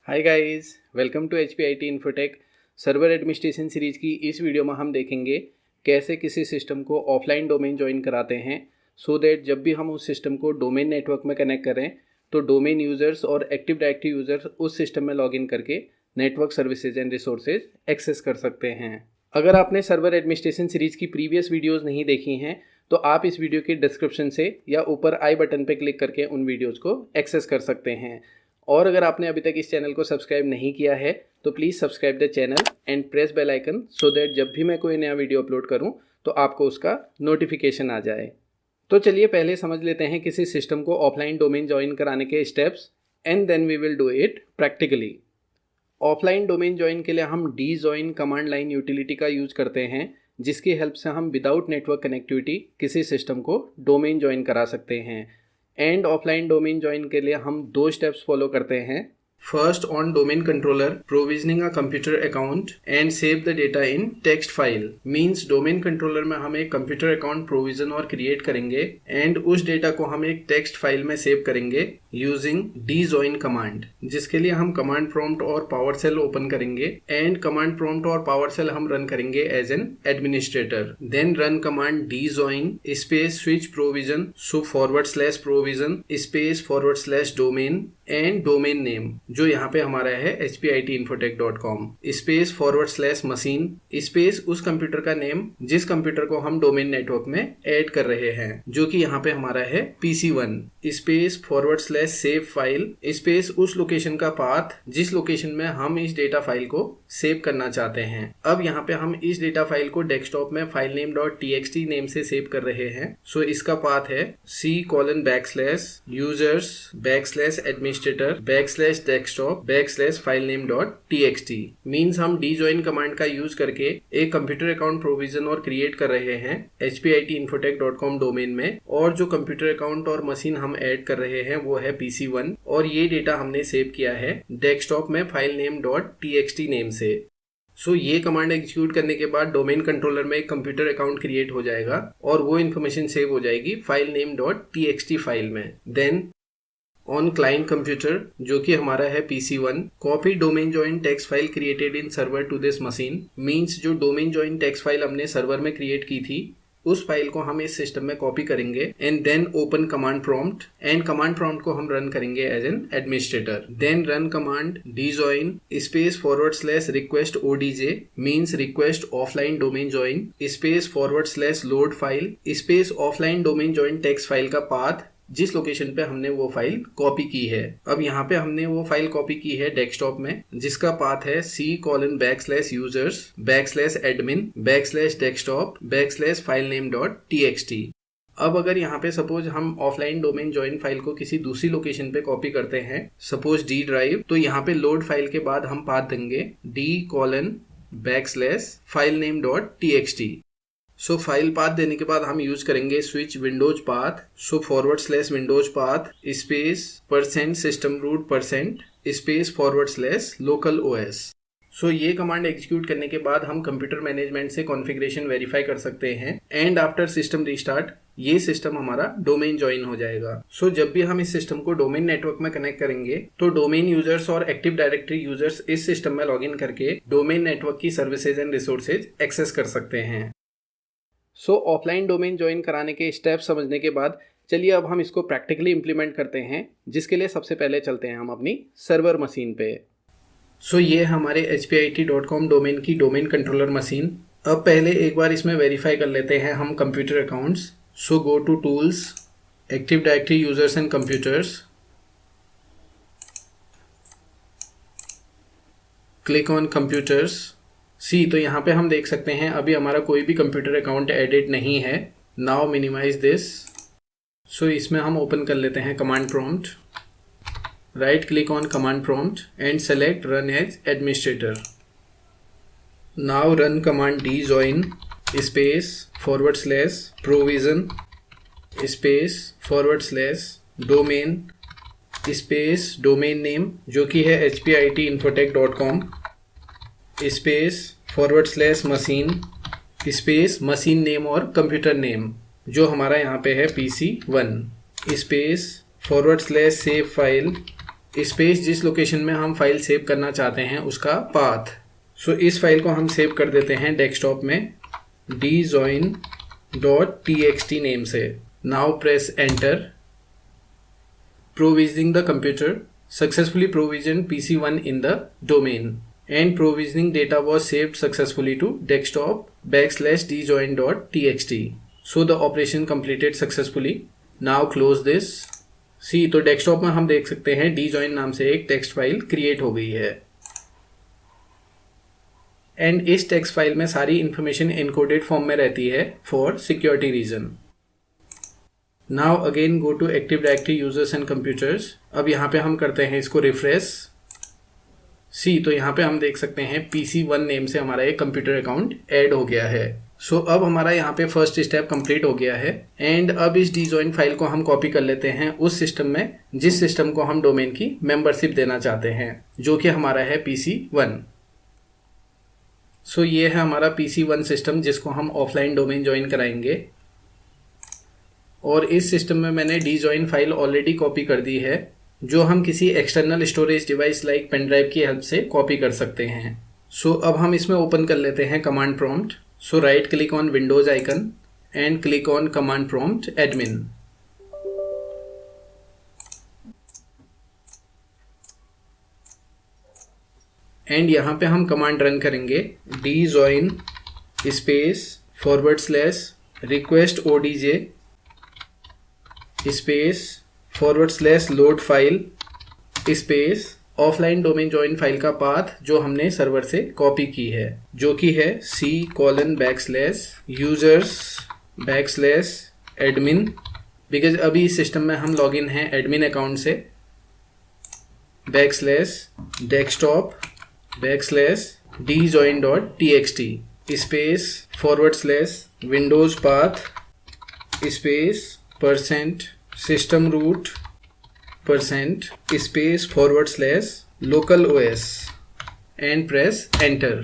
Hi guys, welcome to HPIT infotech. Server administration series की इस video में हम देखेंगे कैसे किसी सिस्टम को ऑफलाइन डोमेन ज्वाइन कराते हैं सो दैट जब भी हम उस सिस्टम को डोमेन नेटवर्क में कनेक्ट करें तो डोमेन यूज़र्स और एक्टिव डायरेक्टरी यूज़र्स उस सिस्टम में लॉगिन करके network services and resources access कर सकते हैं। अगर आपने सर्वर एडमिनिस्ट्रेशन सीरीज़ की प्रीवियस वीडियोज़ नहीं देखी हैं तो आप इस वीडियो के डिस्क्रिप्शन से या ऊपर आई बटन पर क्लिक करके उन वीडियोज़ को एक्सेस कर सकते हैं। और अगर आपने अभी तक इस चैनल को सब्सक्राइब नहीं किया है तो please subscribe the channel and press bell icon so that जब भी मैं कोई नया वीडियो अपलोड करूं तो आपको उसका नोटिफिकेशन आ जाए। तो चलिए पहले समझ लेते हैं किसी सिस्टम को ऑफलाइन डोमेन ज्वाइन कराने के steps and then we will do it practically. Offline domain join के लिए हम डीजॉइन कमांड लाइन यूटिलिटी का यूज करते हैं जिसकी हेल्प से हम विदाउट नेटवर्क कनेक्टिविटी किसी सिस्टम को डोमेन ज्वाइन करा सकते हैं। एंड ऑफलाइन डोमेन ज्वाइन के लिए हम दो स्टेप्स फॉलो करते हैं। First, on domain controller provisioning a computer account and save the data in text file. Means domain controller में हम एक कंप्यूटर अकाउंट प्रोविजन और क्रिएट करेंगे एंड उस डेटा को हम एक टेक्स्ट फाइल में सेव करेंगे यूजिंग डीजॉइन कमांड, जिसके लिए हम कमांड प्रॉम्प्ट और पावर सेल ओपन करेंगे एंड कमांड प्रॉम्प्ट और पावर सेल हम रन करेंगे as an administrator. Then run command djoin space switch provision so / provision space / domain and domain name जो यहाँ पे हमारा है hpitinfotech.com स्पेस / मशीन स्पेस उस कंप्यूटर का नेम जिस कंप्यूटर को हम डोमेन नेटवर्क में ऐड कर रहे हैं, जो कि यहाँ पे हमारा है PC1 space / save file space उस लोकेशन का पाथ जिस लोकेशन में हम इस डेटा फाइल को सेव करना चाहते हैं। अब यहाँ पे हम इस डेटा फाइल को डेस्कटॉप में फाइल नेम .txt नेम से सेव कर रहे हैं। सो इसका पाथ है C:\users /administrator /desktop /filename.txt। Means हम डीजॉइन कमांड का यूज करके एक कंप्यूटर अकाउंट प्रोविजन और क्रिएट कर रहे हैं hpitinfotech.com डोमेन में, और जो कंप्यूटर अकाउंट और मशीन हम ऐड कर रहे हैं वो है PC1 और ये डेटा हमने सेव किया है डेस्कटॉप में फाइल नेम .txt नेम से। सो ये कमांड एग्जीक्यूट करने के बाद डोमेन कंट्रोलर में एक कंप्यूटर अकाउंट क्रिएट हो जाएगा और वो इन्फॉर्मेशन सेव हो जाएगी फाइल नेम .txt फाइल में। देन ऑन क्लाइंट कंप्यूटर जो कि हमारा है PC1 copy domain join text file created in server to this machine. Means जो डोमेन जॉइन टेक्स्ट फाइल हमने सर्वर में क्रिएट की थी उस फाइल को हम इस सिस्टम में कॉपी करेंगे and then open command prompt and command prompt को हम रन करेंगे as an administrator. Then run command djoin space / request ODJ means request offline domain join space / load file space offline domain join text file का path जिस location पे हमने वो file copy की है। अब यहाँ पे हमने वो फाइल कॉपी की है डेस्कटॉप में जिसका पाथ है C:\users /admin /desktop /filename.txt। अब अगर यहाँ पे सपोज हम ऑफलाइन डोमेन जॉइन फाइल को किसी दूसरी लोकेशन पे कॉपी करते हैं, सपोज D ड्राइव, तो यहाँ पे लोड फाइल के बाद हम पाथ देंगे D:\filename.txt। सो फाइल पाथ देने के बाद हम यूज करेंगे switch Windows path so / Windows path space %system root space / local OS। सो ये कमांड एग्जीक्यूट करने के बाद हम कंप्यूटर मैनेजमेंट से कॉन्फ़िगरेशन वेरीफाई कर सकते हैं एंड आफ्टर सिस्टम रिस्टार्ट ये सिस्टम हमारा डोमेन ज्वाइन हो जाएगा। सो जब भी हम इस सिस्टम को डोमेन नेटवर्क में कनेक्ट करेंगे तो डोमेन यूजर्स और एक्टिव डायरेक्टरी यूजर्स इस सिस्टम में लॉगिन करके डोमेन नेटवर्क की सर्विसेज एंड रिसोर्सेज एक्सेस कर सकते हैं। सो ऑफलाइन डोमेन ज्वाइन कराने के स्टेप समझने के बाद चलिए अब हम इसको प्रैक्टिकली इम्प्लीमेंट करते हैं, जिसके लिए सबसे पहले चलते हैं हम अपनी सर्वर मशीन पे। सो ये हमारे hpit.com डोमेन की डोमेन कंट्रोलर मशीन। अब पहले एक बार इसमें वेरीफाई कर लेते हैं हम computer accounts. So go to tools, active directory users and computers, click on computers. तो यहाँ पे हम देख सकते हैं अभी हमारा कोई भी कंप्यूटर अकाउंट एडिट नहीं है। Now minimise this. सो इसमें हम ओपन कर लेते हैं command prompt, right click on command prompt and select run as administrator. Now run command djoin space / provision space / domain space domain name जो कि है hpitinfotech.com space / machine space machine name और computer name जो हमारा यहाँ पे है PC1 space / save file space जिस लोकेशन में हम फाइल सेव करना चाहते हैं उसका पाथ। सो इस फाइल को हम सेव कर देते हैं डेस्कटॉप में djoin.txt नेम से। Now press enter. Provisioning the computer, successfully provision PC1 in the domain and provisioning data was saved successfully to desktop/djoin.txt. So the operation completed successfully. Now close this. See, तो desktop में हम देख सकते हैं djoin नाम से एक text file create हो गई है एंड इस टेक्स्ट फाइल में सारी इंफॉर्मेशन एनकोडेड फॉर्म में रहती है for security reason. Now again go to active directory users and computers. अब यहाँ पे हम करते हैं इसको रिफ्रेश। सी, तो यहाँ पे हम देख सकते हैं PC1 नेम से हमारा एक कंप्यूटर अकाउंट ऐड हो गया है। सो अब हमारा यहाँ पे फर्स्ट स्टेप कंप्लीट हो गया है एंड अब इस djoin फाइल को हम कॉपी कर लेते हैं उस सिस्टम में जिस सिस्टम को हम डोमेन की मेंबरशिप देना चाहते हैं, जो कि हमारा है PC1। सो ये है हमारा PC1 सिस्टम जिसको हम ऑफलाइन डोमेन ज्वाइन कराएंगे और इस सिस्टम में मैंने djoin फाइल ऑलरेडी कॉपी कर दी है जो हम किसी external storage device like pen drive की हेल्प से कॉपी कर सकते हैं। सो अब हम इसमें ओपन कर लेते हैं command prompt. So right click on Windows icon and click on command prompt admin. And यहाँ पे हम कमांड रन करेंगे djoin space /request odj space /load file space offline domain join file का पाथ जो हमने सर्वर से copy की है, जो कि है c:\users\admin। बिकॉज अभी इस सिस्टम में हम लॉगिन हैं एडमिन अकाउंट से /desktop/djoin.txt space /windows path space %system root %space /localOS and press enter.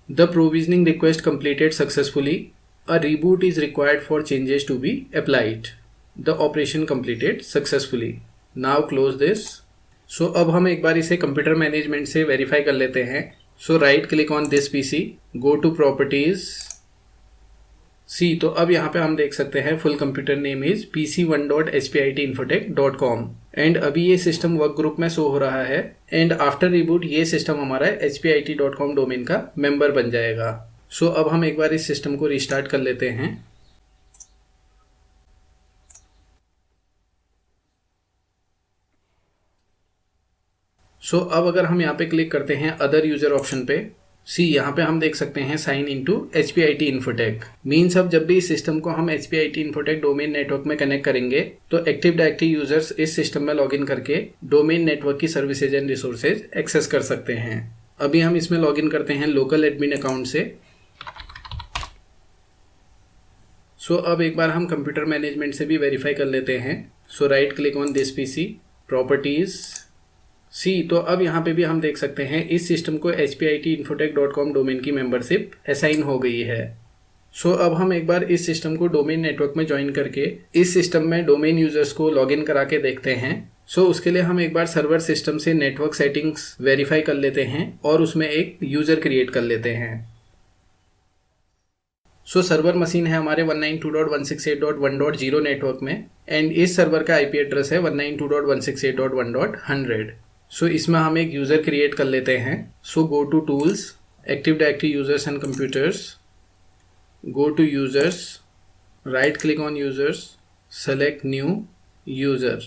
The provisioning request completed successfully. A reboot is required for changes to be applied. The operation completed successfully. Now close this. So अब हम एक बार इसे computer management से verify कर लेते हैं। So right click on this PC, go to properties। सी, तो अब यहाँ पे हम देख सकते हैं full computer name is pc1.hpitinfotech.com and अभी ये सिस्टम वर्क ग्रुप में शो हो रहा है एंड आफ्टर रिबूट ये सिस्टम हमारा hpit.com डोमेन का मेंबर बन जाएगा। सो अब हम एक बार इस सिस्टम को रिस्टार्ट कर लेते हैं। सो अब अगर हम यहाँ पे क्लिक करते हैं अदर यूजर ऑप्शन पे, सी यहाँ पे हम देख सकते हैं sign in to HPIT Infotech। Means अब जब भी इस सिस्टम को हम HPIT Infotech डोमेन नेटवर्क में कनेक्ट करेंगे तो एक्टिव डायरेक्टरी यूजर्स इस सिस्टम में लॉगिन करके डोमेन नेटवर्क की सर्विसेज एंड रिसोर्सेज एक्सेस कर सकते हैं। अभी हम इसमें लॉगिन करते हैं लोकल एडमिन अकाउंट से। सो अब एक बार हम कंप्यूटर मैनेजमेंट से भी वेरीफाई कर लेते हैं। So right click on this PC, properties. See, तो अब यहाँ पे भी हम देख सकते हैं इस सिस्टम को hpitinfotech.com डोमेन की मेंबरशिप असाइन हो गई है। सो अब हम एक बार इस सिस्टम को डोमेन नेटवर्क में ज्वाइन करके इस सिस्टम में डोमेन यूजर्स को लॉगिन करा के देखते हैं। सो उसके लिए हम एक बार सर्वर सिस्टम से नेटवर्क सेटिंग्स वेरीफाई कर लेते हैं और उसमें एक यूजर क्रिएट कर लेते हैं। सो सर्वर मशीन है हमारे 192.168.1.0 नेटवर्क में एंड इस सर्वर का IP एड्रेस है 192.168.1.100। सो इसमें हम एक यूज़र क्रिएट कर लेते हैं। So go to tools, active directory users and computers, go to users, right click on users, select new user.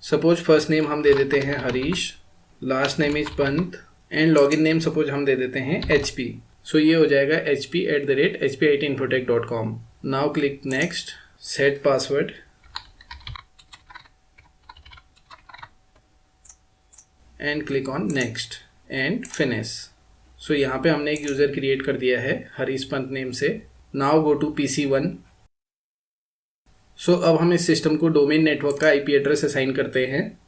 Suppose first name हम दे देते हैं Harish, last name is Pant and login name suppose हम दे देते हैं HP। सो ये हो जाएगा hp@hpitinfotech.com। Now click next, set password and click on next and finish. So यहाँ पे हमने एक यूज़र क्रिएट कर दिया है हरीश पंत नेम से। Now go to PC1। So अब हम इस सिस्टम को डोमेन नेटवर्क का IP एड्रेस असाइन करते हैं।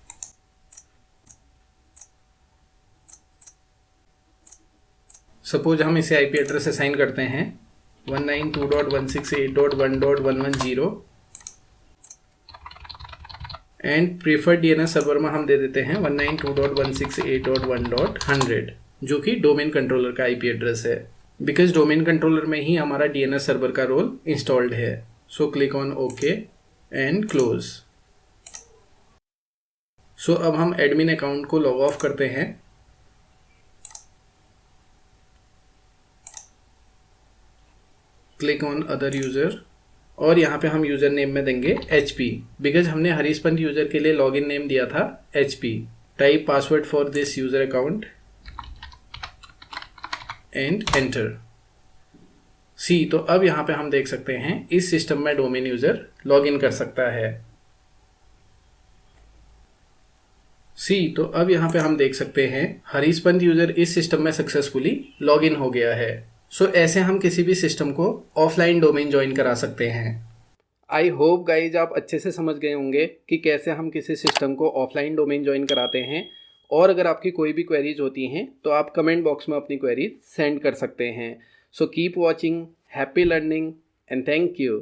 सपोज हम इसे IP एड्रेस असाइन करते हैं 192.168.1.110 एंड प्रीफर्ड डीएनएस सर्वर में हम दे देते हैं 192.168.1.100 जो कि डोमेन कंट्रोलर का आईपी एड्रेस है, बिकॉज डोमेन कंट्रोलर में ही हमारा डीएनएस सर्वर का रोल इंस्टॉल्ड है। So click on okay and close. So अब हम एडमिन अकाउंट को लॉग ऑफ करते हैं। क्लिक ऑन अदर यूजर और यहाँ पे हम यूजर नेम में देंगे HP, बिकॉज हमने हरीश पंत यूजर के लिए लॉगिन नेम दिया था HP। Type password for this user account and enter. See तो अब यहाँ पे हम देख सकते हैं इस सिस्टम में डोमेन यूजर लॉगिन कर सकता है। सी तो अब यहाँ पे हम देख सकते हैं हरीश पंत यूजर इस सिस्टम में सक्सेसफुली लॉगिन हो गया है। सो ऐसे हम किसी भी सिस्टम को ऑफलाइन डोमेन ज्वाइन करा सकते हैं। आई होप गाइज आप अच्छे से समझ गए होंगे कि कैसे हम किसी सिस्टम को ऑफलाइन डोमेन ज्वाइन कराते हैं। और अगर आपकी कोई भी क्वेरीज होती हैं तो आप कमेंट बॉक्स में अपनी क्वेरीज सेंड कर सकते हैं। So keep watching, happy learning and thank you.